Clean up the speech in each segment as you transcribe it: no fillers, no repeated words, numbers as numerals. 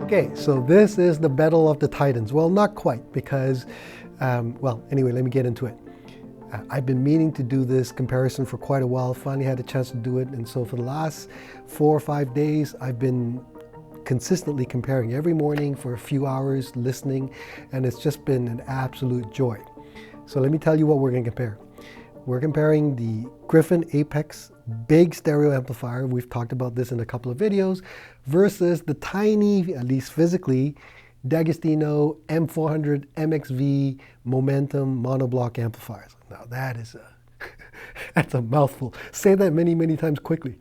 Okay, so this is the Battle of the Titans. Well, not quite, because, anyway, let me get into it. I've been meaning to do this comparison for quite a while, finally had a chance to do it, and so for the last 4 or 5 days, I've been consistently comparing every morning for a few hours, listening, and it's just been an absolute joy. So let me tell you what we're going to compare. We're comparing the Gryphon Apex big stereo amplifier, we've talked about this in a couple of videos, versus the tiny, at least physically, D'Agostino M400 MxV Momentum monoblock amplifiers. Now that is that's a mouthful. Say that many, many times quickly.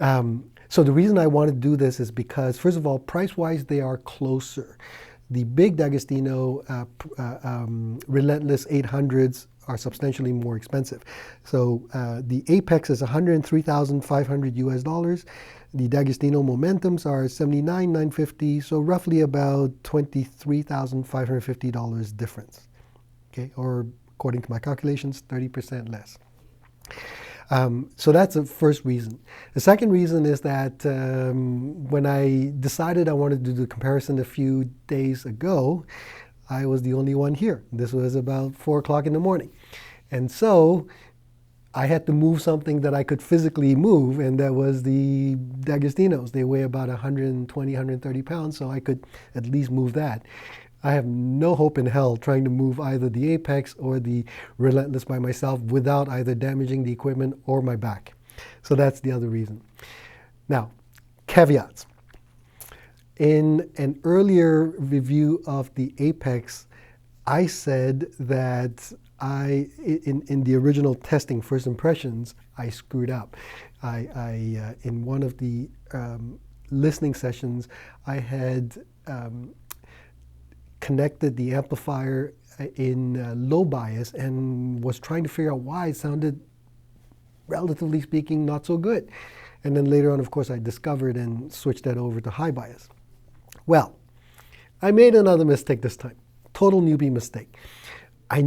So the reason I want to do this is because, first of all, price-wise, they are closer. The big D'Agostino Relentless 800s are substantially more expensive. So the Apex is $103,500 US. The D'Agostino Momentums are $79,950, so roughly about $23,550 difference. Okay, or according to my calculations, 30% less. So that's the first reason. The second reason is that when I decided I wanted to do the comparison a few days ago, I was the only one here. This was about 4 o'clock in the morning. And so I had to move something that I could physically move, and that was the D'Agostinos. They weigh about 120, 130 pounds, so I could at least move that. I have no hope in hell trying to move either the Apex or the Relentless by myself without either damaging the equipment or my back. So that's the other reason. Now, caveats. In an earlier review of the Apex, I said that in the original testing, first impressions, I screwed up. In one of the listening sessions, I had connected the amplifier in low bias and was trying to figure out why it sounded, relatively speaking, not so good. And then later on, of course, I discovered and switched that over to high bias. Well, I made another mistake this time. Total newbie mistake. I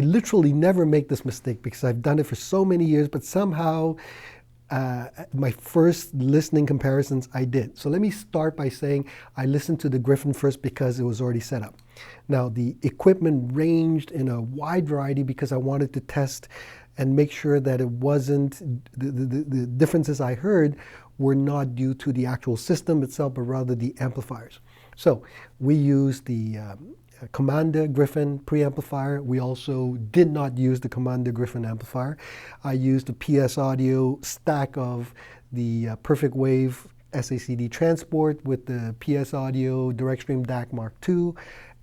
literally never make this mistake because I've done it for so many years, but somehow my first listening comparisons I did. So let me start by saying I listened to the Gryphon first because it was already set up. Now the equipment ranged in a wide variety because I wanted to test and make sure that it wasn't, the differences I heard were not due to the actual system itself, but rather the amplifiers. So we used the Commander Gryphon preamplifier. We also did not use the Commander Gryphon amplifier. I used the PS Audio stack of the Perfect Wave SACD transport with the PS Audio Direct Stream DAC Mark II,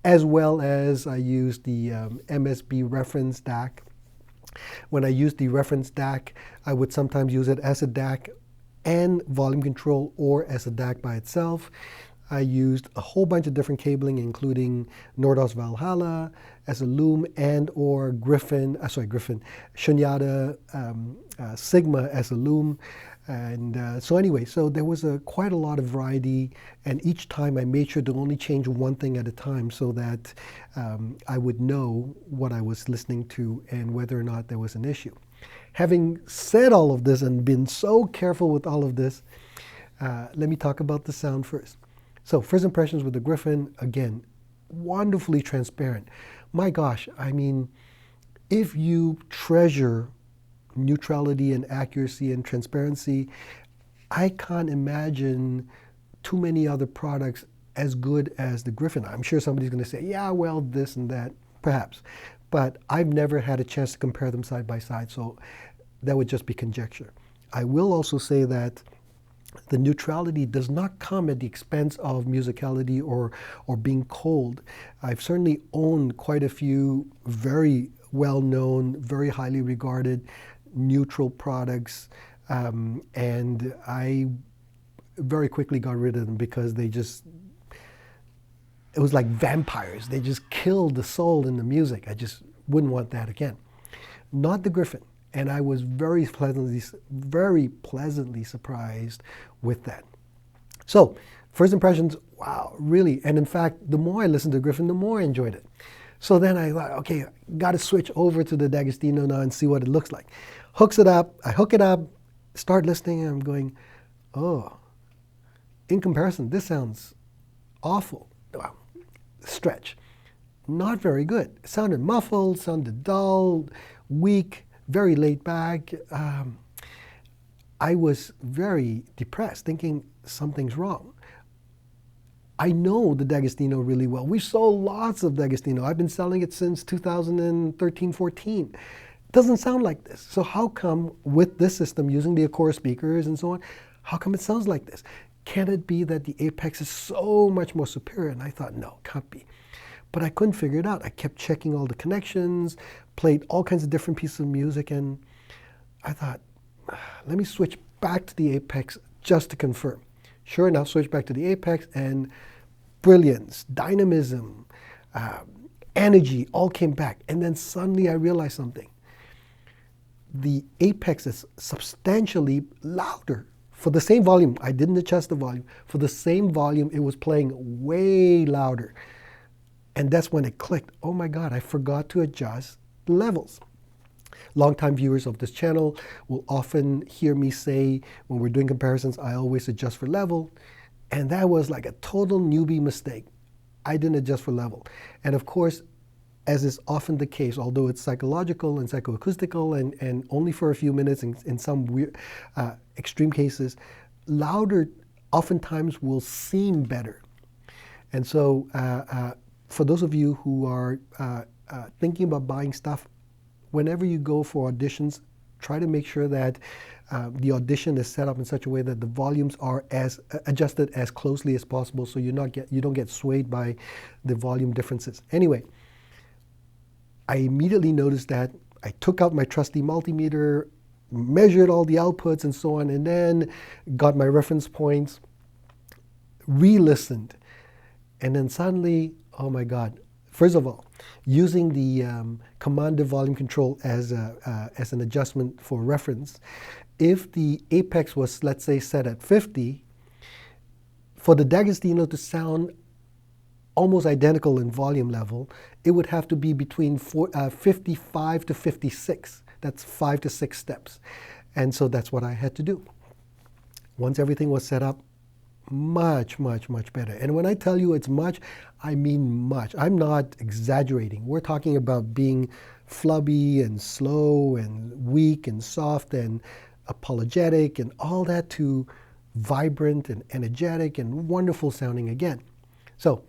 as well as I used the MSB reference DAC. When I used the reference DAC, I would sometimes use it as a DAC and volume control, or as a DAC by itself. I used a whole bunch of different cabling, including Nordos Valhalla as a loom, and or Shunyata Sigma as a loom. And so anyway, so there was quite a lot of variety, and each time I made sure to only change one thing at a time so that I would know what I was listening to and whether or not there was an issue. Having said all of this and been so careful with all of this, let me talk about the sound first. So first impressions with the Gryphon, again, wonderfully transparent. My gosh, I mean, if you treasure neutrality and accuracy and transparency, I can't imagine too many other products as good as the Gryphon. I'm sure somebody's going to say, yeah, well, this and that, perhaps. But I've never had a chance to compare them side by side, so that would just be conjecture. I will also say that the neutrality does not come at the expense of musicality or being cold. I've certainly owned quite a few very well-known, very highly regarded neutral products, and I very quickly got rid of them because it was like vampires. They just killed the soul in the music. I just wouldn't want that again. Not the Gryphon. And I was very pleasantly surprised with that. So, first impressions, wow, really. And in fact, the more I listened to Gryphon, the more I enjoyed it. So then I thought, okay, got to switch over to the D'Agostino now and see what it looks like. I hook it up, start listening, and I'm going, oh, in comparison, this sounds awful. Well, stretch. Not very good. It sounded muffled, sounded dull, weak, very laid back. I was very depressed, thinking something's wrong. I know the D'Agostino really well. We sold lots of D'Agostino. I've been selling it since 2013, 14. It doesn't sound like this. So how come with this system, using the Acora speakers and so on, how come it sounds like this? Can it be that the Apex is so much more superior? And I thought, no, can't be. But I couldn't figure it out. I kept checking all the connections, played all kinds of different pieces of music, and I thought, let me switch back to the Apex just to confirm. Sure enough, switch back to the Apex, and brilliance, dynamism, energy all came back. And then suddenly I realized something. The Apex is substantially louder. For the same volume, I didn't adjust the volume. For the same volume, it was playing way louder. And that's when it clicked. Oh my God, I forgot to adjust the levels. Longtime viewers of this channel will often hear me say, when we're doing comparisons, I always adjust for level. And that was like a total newbie mistake. I didn't adjust for level. And of course, as is often the case, although it's psychological and psychoacoustical and only for a few minutes in some weird, extreme cases, louder oftentimes will seem better. And so for those of you who are thinking about buying stuff, whenever you go for auditions, try to make sure that the audition is set up in such a way that the volumes are as adjusted as closely as possible, so you don't get swayed by the volume differences. Anyway, I immediately noticed that. I took out my trusty multimeter, measured all the outputs and so on, and then got my reference points, re-listened, and then suddenly, oh my God. First of all, using the command volume control as an adjustment for reference, if the Apex was, let's say, set at 50, for the D'Agostino to sound almost identical in volume level, it would have to be between 55 to 56. That's 5 to 6 steps. And so that's what I had to do. Once everything was set up, much, much, much better. And when I tell you it's much, I mean much. I'm not exaggerating. We're talking about being flubby and slow and weak and soft and apologetic and all that to vibrant and energetic and wonderful sounding again. So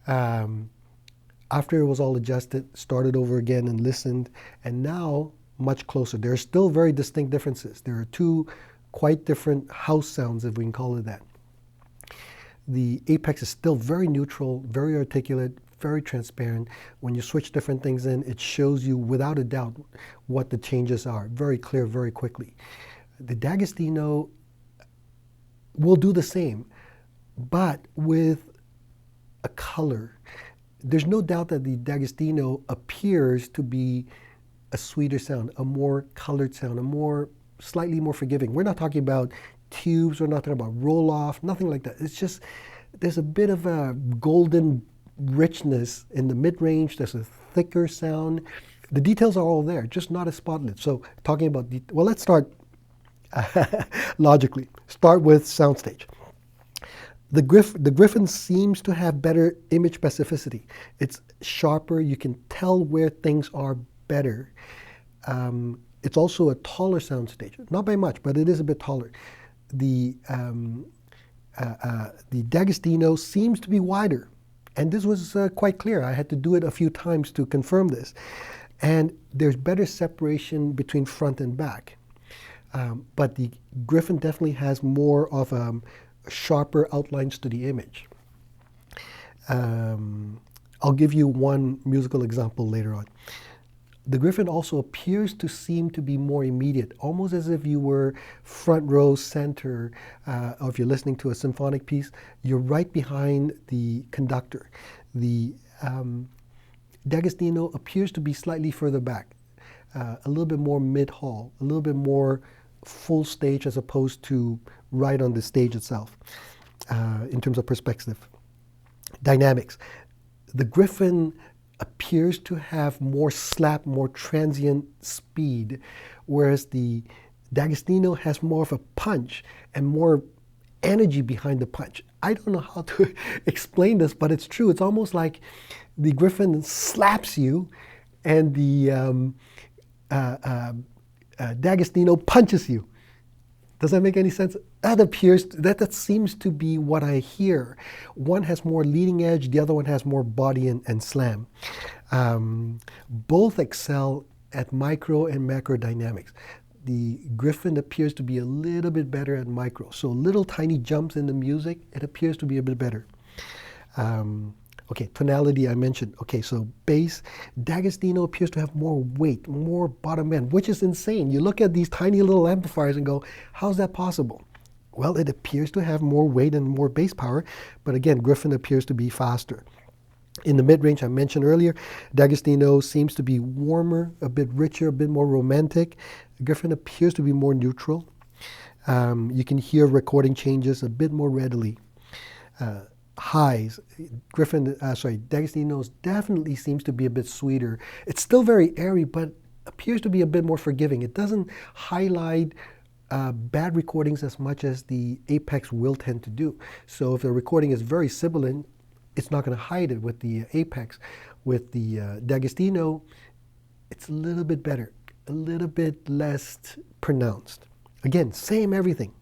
after it was all adjusted, started over again and listened, and now much closer. There are still very distinct differences. There are two quite different house sounds, if we can call it that. The Apex is still very neutral, very articulate, very transparent. When you switch different things in, it shows you without a doubt what the changes are. Very clear, very quickly. The D'Agostino will do the same, but with a color. There's no doubt that the D'Agostino appears to be a sweeter sound, a more colored sound, a more slightly more forgiving. We're not talking about tubes, we're not talking about roll-off, nothing like that. It's just, there's a bit of a golden richness in the mid-range. There's a thicker sound. The details are all there, just not as spotlit. So talking about, well, let's start logically. Start with soundstage. The Gryphon seems to have better image specificity. It's sharper. You can tell where things are better. It's also a taller soundstage, not by much, but it is a bit taller. The D'Agostino seems to be wider, and this was quite clear. I had to do it a few times to confirm this. And there's better separation between front and back. But the Gryphon definitely has more of sharper outlines to the image. I'll give you one musical example later on. The Gryphon also appears to seem to be more immediate, almost as if you were front row center, or if you're listening to a symphonic piece, you're right behind the conductor. The D'Agostino appears to be slightly further back, a little bit more mid-hall, a little bit more full stage as opposed to right on the stage itself, in terms of perspective. Dynamics. The Gryphon appears to have more slap, more transient speed, whereas the D'Agostino has more of a punch and more energy behind the punch. I don't know how to explain this, but it's true. It's almost like the Gryphon slaps you and the D'Agostino punches you. Does that make any sense? That seems to be what I hear. One has more leading edge, the other one has more body and slam. Both excel at micro and macro dynamics. The Gryphon appears to be a little bit better at micro. So little tiny jumps in the music, it appears to be a bit better. Okay, tonality I mentioned. Okay, so bass, D'Agostino appears to have more weight, more bottom end, which is insane. You look at these tiny little amplifiers and go, how's that possible? Well, it appears to have more weight and more bass power, but again, Gryphon appears to be faster. In the mid-range I mentioned earlier, D'Agostino seems to be warmer, a bit richer, a bit more romantic. Gryphon appears to be more neutral. You can hear recording changes a bit more readily. Highs, D'Agostino's definitely seems to be a bit sweeter. It's still very airy, but appears to be a bit more forgiving. It doesn't highlight bad recordings as much as the Apex will tend to do. So if the recording is very sibilant, it's not going to hide it with the Apex. With the D'Agostino, it's a little bit better, a little bit less pronounced. Again, same everything.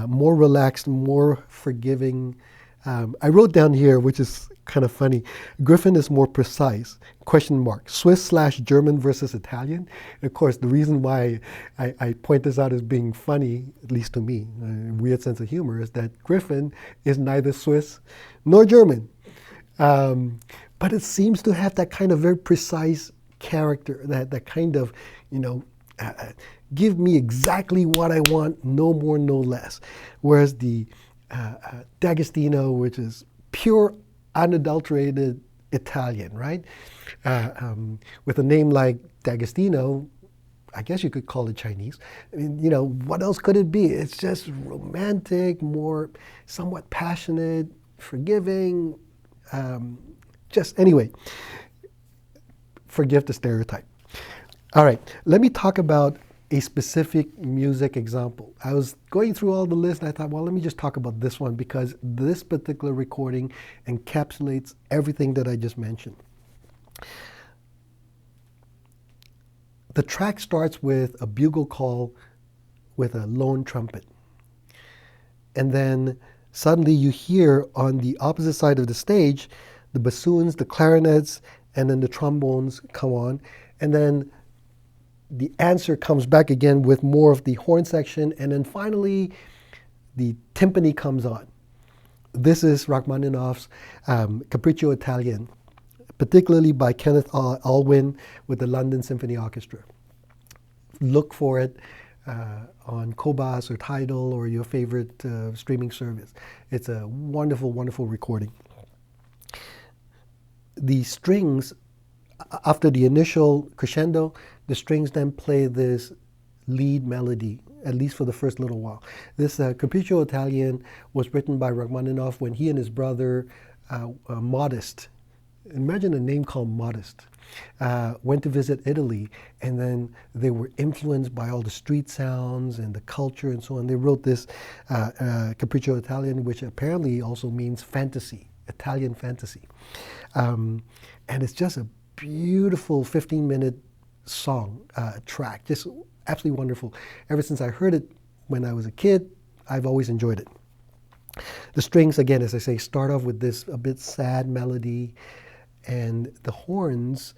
More relaxed, more forgiving. I wrote down here, which is kind of funny, Gryphon is more precise, ? Swiss/German versus Italian. And of course, the reason why I point this out as being funny, at least to me, a weird sense of humor, is that Gryphon is neither Swiss nor German. But it seems to have that kind of very precise character, that kind of, give me exactly what I want, no more, no less. Whereas the D'Agostino, which is pure, unadulterated Italian, right? With a name like D'Agostino, I guess you could call it Chinese. I mean, what else could it be? It's just romantic, more somewhat passionate, forgiving. Anyway, forgive the stereotype. All right, let me talk about a specific music example. I was going through all the lists and I thought, well, let me just talk about this one because this particular recording encapsulates everything that I just mentioned. The track starts with a bugle call with a lone trumpet. And then suddenly you hear on the opposite side of the stage, the bassoons, the clarinets, and then the trombones come on. And then the answer comes back again with more of the horn section, and then finally the timpani comes on. This is Rachmaninoff's Capriccio Italian, particularly by Kenneth Alwyn with the London Symphony Orchestra. Look for it on Cobas or Tidal or your favorite streaming service. It's a wonderful, wonderful recording. The strings, after the initial crescendo, the strings then play this lead melody, at least for the first little while. This Capriccio Italian was written by Rachmaninoff when he and his brother, Modest, imagine a name called Modest, went to visit Italy, and then they were influenced by all the street sounds and the culture and so on. They wrote this Capriccio Italian, which apparently also means fantasy, Italian fantasy. And it's just a beautiful 15-minute song, track, just absolutely wonderful. Ever since I heard it when I was a kid, I've always enjoyed it. The strings, again, as I say, start off with this a bit sad melody, and the horns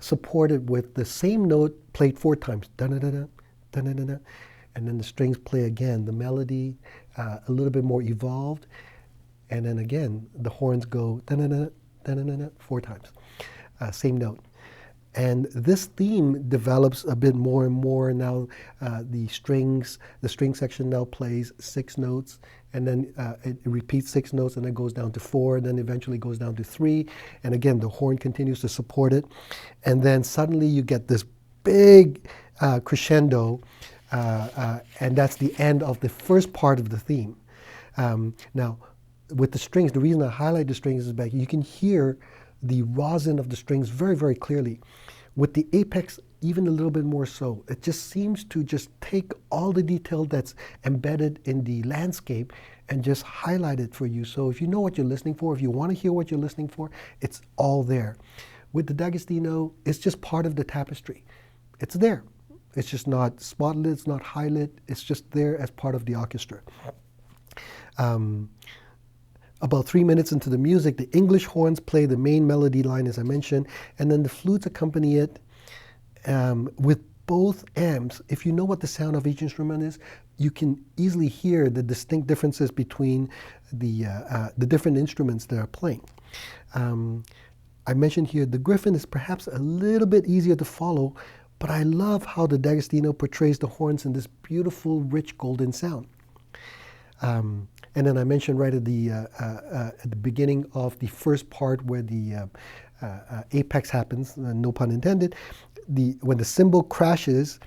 supported with the same note played 4 times, da-da-da-da, da-da-da-da, and then the strings play again, the melody a little bit more evolved, and then again, the horns go da-da-da, da-da-da-da, 4 times, same note. And this theme develops a bit more and more. Now the string section now plays 6 notes, and then it repeats 6 notes, and then goes down to 4, and then eventually goes down to 3. And again, the horn continues to support it. And then suddenly you get this big crescendo, and that's the end of the first part of the theme. Now, with the strings, the reason I highlight the strings is you can hear the rosin of the strings very, very clearly. With the Apex, even a little bit more so. It just seems to just take all the detail that's embedded in the landscape and just highlight it for you. So if you know what you're listening for, if you want to hear what you're listening for, it's all there. With the D'Agostino, it's just part of the tapestry. It's there. It's just not spotlit, it's not highlit, it's just there as part of the orchestra. About 3 minutes into the music, the English horns play the main melody line, as I mentioned, and then the flutes accompany it with both amps. If you know what the sound of each instrument is, you can easily hear the distinct differences between the different instruments that are playing. I mentioned here the Gryphon is perhaps a little bit easier to follow, but I love how the D'Agostino portrays the horns in this beautiful, rich, golden sound. And then I mentioned right at the beginning of the first part where the apex happens, no pun intended, when the cymbal crashes,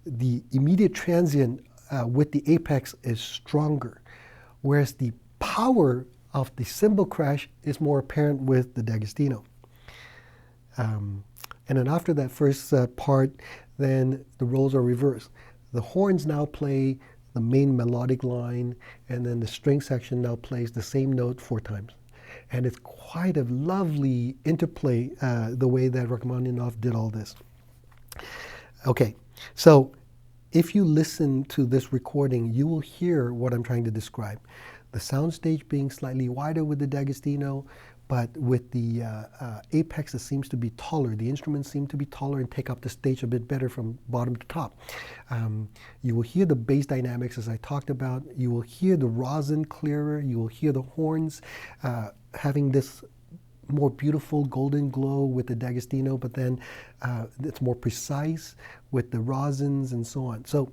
the immediate transient with the apex is stronger, whereas the power of the cymbal crash is more apparent with the D'Agostino. And then after that first part, then the roles are reversed. The horns now play the main melodic line, and then the string section now plays the same note 4 times. And it's quite a lovely interplay, the way that Rachmaninoff did all this. Okay, so if you listen to this recording, you will hear what I'm trying to describe. The soundstage being slightly wider with the D'Agostino, but with the apex, it seems to be taller. The instruments seem to be taller and take up the stage a bit better from bottom to top. You will hear the bass dynamics, as I talked about. You will hear the rosin clearer. You will hear the horns having this more beautiful golden glow with the D'Agostino, but then it's more precise with the rosins and so on. So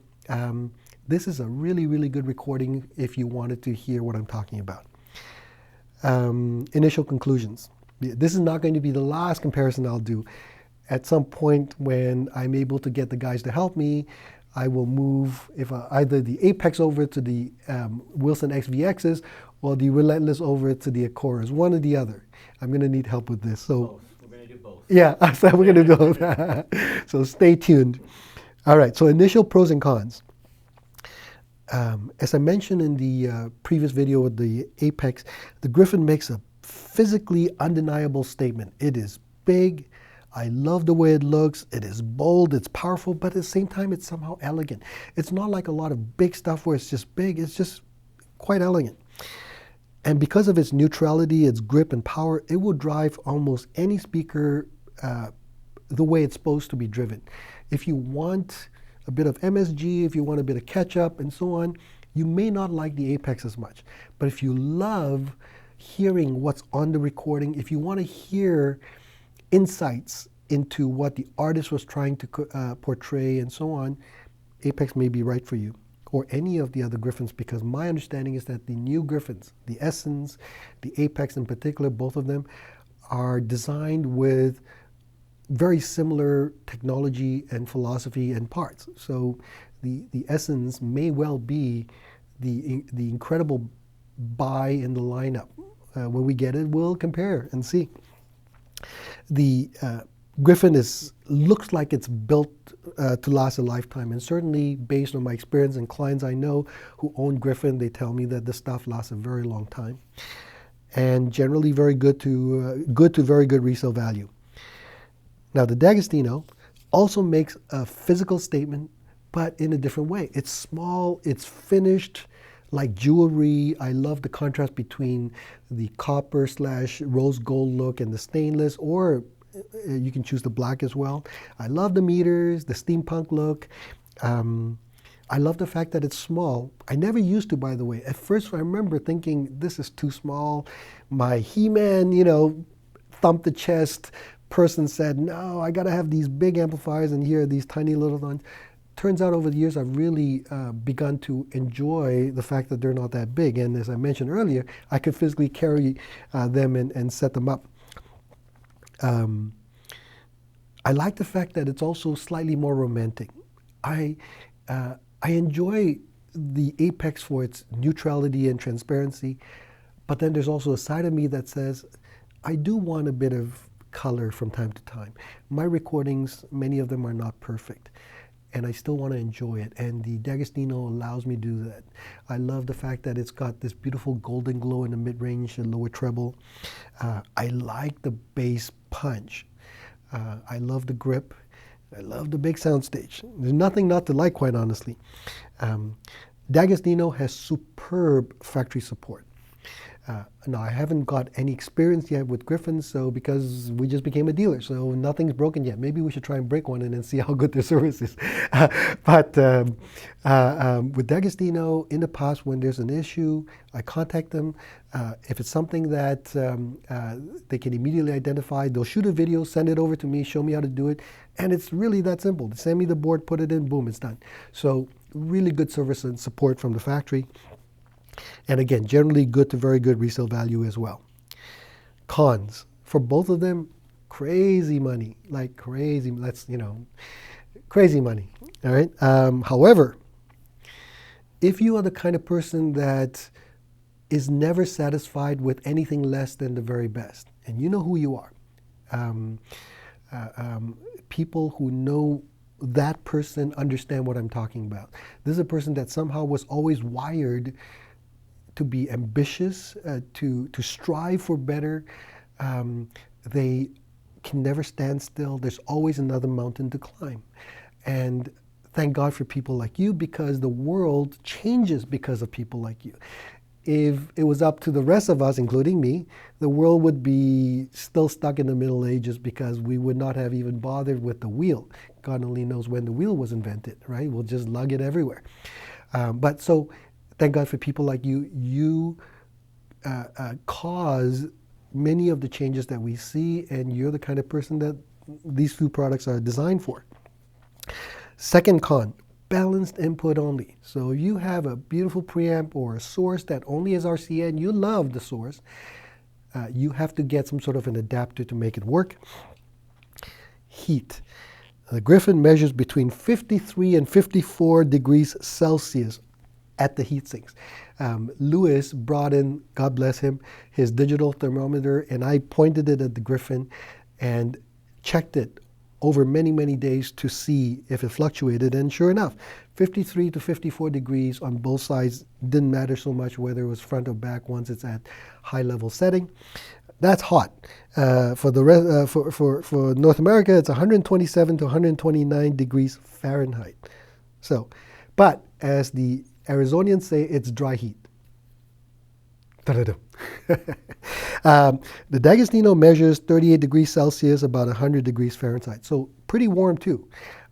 this is a really, really good recording if you wanted to hear what I'm talking about. Initial conclusions. This is not going to be the last comparison I'll do. At some point when I'm able to get the guys to help me, I will move either the Apex over to the Wilson XVXs or the Relentless over to the Acoras, one or the other. I'm going to need help with this. So both. We're going to do both. Yeah, so we're going to do both. So stay tuned. All right, so initial pros and cons. As I mentioned in the previous video with the Apex, the Gryphon makes a physically undeniable statement. It is big. I love the way it looks. It is bold. It's powerful, but at the same time, it's somehow elegant. It's not like a lot of big stuff where it's just big. It's just quite elegant. And because of its neutrality, its grip and power, it will drive almost any speaker the way it's supposed to be driven. If you want a bit of MSG, if you want a bit of catch-up and so on, you may not like the Apex as much. But if you love hearing what's on the recording, if you want to hear insights into what the artist was trying to portray and so on, Apex may be right for you, or any of the other Gryphons, because my understanding is that the new Gryphons, the Essence, the Apex in particular, both of them, are designed with very similar technology and philosophy and parts. So the Essence may well be the incredible buy in the lineup. When we get it, we'll compare and see. The Gryphon looks like it's built to last a lifetime, and certainly based on my experience and clients I know who own Gryphon, they tell me that this stuff lasts a very long time, and generally very good to very good resale value. Now the D'Agostino also makes a physical statement, but in a different way. It's small, it's finished like jewelry. I love the contrast between the copper / rose gold look and the stainless, or you can choose the black as well. I love the meters, the steampunk look. I love the fact that it's small. I never used to, by the way. At first I remember thinking, this is too small. My He-Man, thump the chest person said, no, I gotta have these big amplifiers, and here are these tiny little ones. Turns out over the years I've really begun to enjoy the fact that they're not that big, and as I mentioned earlier, I could physically carry them and set them up. I like the fact that it's also slightly more romantic. I enjoy the Apex for its neutrality and transparency, but then there's also a side of me that says, I do want a bit of color from time to time. My recordings, many of them are not perfect, and I still want to enjoy it, and the D'Agostino allows me to do that. I love the fact that it's got this beautiful golden glow in the mid-range and lower treble. I like the bass punch. I love the grip. I love the big soundstage. There's nothing not to like, quite honestly. D'Agostino has superb factory support. Now, I haven't got any experience yet with Gryphons, so because we just became a dealer, so nothing's broken yet. Maybe we should try and break one and then see how good their service is. But with D'Agostino, in the past, when there's an issue, I contact them. If it's something that they can immediately identify, they'll shoot a video, send it over to me, show me how to do it, and it's really that simple. They send me the board, put it in, boom, it's done. So really good service and support from the factory. And again, generally good to very good resale value as well. Cons, for both of them, crazy money, like crazy, crazy money, all right? However, if you are the kind of person that is never satisfied with anything less than the very best, and you know who you are, people who know that person understand what I'm talking about. This is a person that somehow was always wired to be ambitious, to strive for better. They can never stand still. There's always another mountain to climb. And thank God for people like you, because the world changes because of people like you. If it was up to the rest of us, including me, the world would be still stuck in the Middle Ages, because we would not have even bothered with the wheel. God only knows when the wheel was invented, right? We'll just lug it everywhere. But so, thank God for people like you. You cause many of the changes that we see, and you're the kind of person that these two products are designed for. Second con, balanced input only. So if you have a beautiful preamp or a source that only has RCA and you love the source, you have to get some sort of an adapter to make it work. Heat. The Gryphon measures between 53 and 54 degrees Celsius at the heat sinks. Lewis brought in, God bless him, his digital thermometer, and I pointed it at the Gryphon and checked it over many, many days to see if it fluctuated. And sure enough, 53 to 54 degrees on both sides. Didn't matter so much whether it was front or back once it's at high level setting. That's hot. For North America, it's 127 to 129 degrees Fahrenheit. So, but as the Arizonians say, it's dry heat. The D'Agostino measures 38 degrees Celsius, about 100 degrees Fahrenheit. So pretty warm too.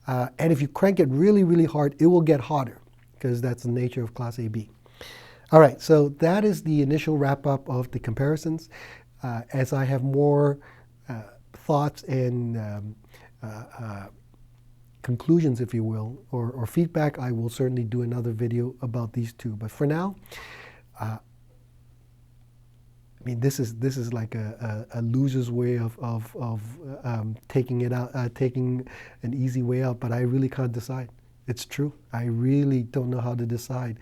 And if you crank it really, really hard, it will get hotter, because that's the nature of Class AB. All right, so that is the initial wrap up of the comparisons. As I have more thoughts and conclusions, if you will, or feedback, I will certainly do another video about these two. But for now, I mean, this is like a loser's way of taking it out, taking an easy way out. But I really can't decide. It's true. I really don't know how to decide.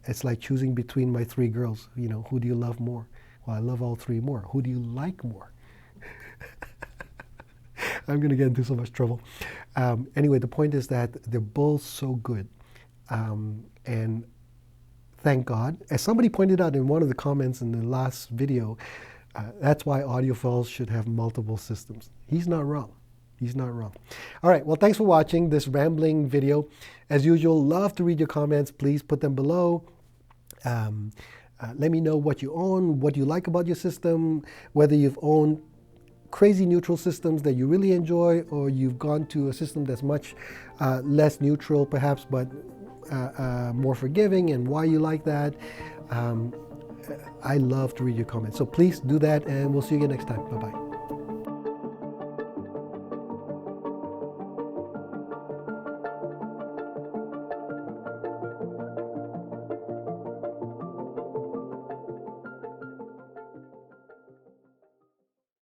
It's like choosing between my three girls. You know, who do you love more? Well, I love all three more. Who do you like more? I'm going to get into so much trouble. Anyway, the point is that they're both so good. And thank God. As somebody pointed out in one of the comments in the last video, that's why audiophiles should have multiple systems. He's not wrong. He's not wrong. All right, well, thanks for watching this rambling video. As usual, love to read your comments. Please put them below. Let me know what you own, what you like about your system, whether you've owned crazy neutral systems that you really enjoy, or you've gone to a system that's much less neutral perhaps, but more forgiving, and why you like that. I love to read your comments. So please do that, and we'll see you again next time. Bye-bye.